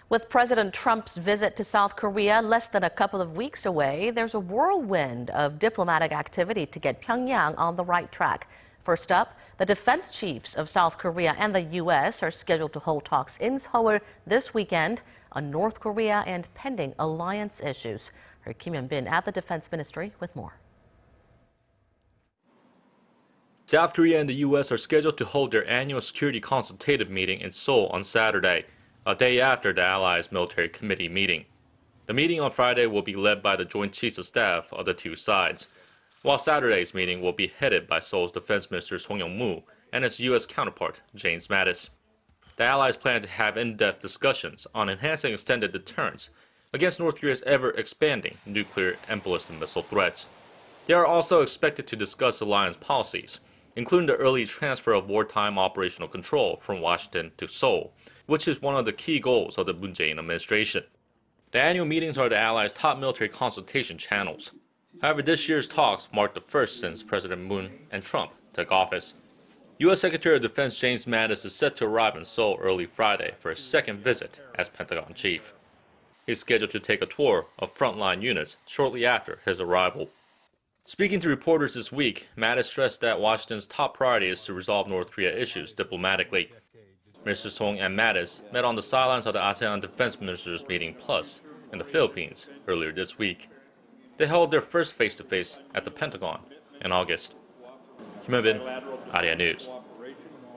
With President Trump's visit to South Korea less than a couple of weeks away, there's a whirlwind of diplomatic activity to get Pyongyang on the right track. First up, the defense chiefs of South Korea and the U.S. are scheduled to hold talks in Seoul this weekend on North Korea and pending alliance issues. Our Hyun-bin at the Defense Ministry with more. South Korea and the U.S. are scheduled to hold their annual Security Consultative Meeting in Seoul on Saturday, a day after the Allies' military committee meeting. The meeting on Friday will be led by the Joint Chiefs of Staff of the two sides, while Saturday's meeting will be headed by Seoul's Defense Minister Young-moo and its U.S. counterpart, James Mattis. The Allies plan to have in-depth discussions on enhancing extended deterrence against North Korea's ever-expanding nuclear and ballistic missile threats. They are also expected to discuss alliance policies, including the early transfer of wartime operational control from Washington to Seoul, which is one of the key goals of the Moon Jae-in administration. The annual meetings are the Allies' top military consultation channels. However, this year's talks mark the first since President Moon and Trump took office. U.S. Secretary of Defense James Mattis is set to arrive in Seoul early Friday for his second visit as Pentagon chief. He's scheduled to take a tour of frontline units shortly after his arrival. Speaking to reporters this week, Mattis stressed that Washington's top priority is to resolve North Korea issues diplomatically. Mr. Song and Mattis met on the sidelines of the ASEAN Defense Ministers Meeting Plus in the Philippines earlier this week. They held their first face-to-face at the Pentagon in August. Hyun-bin, Arirang News.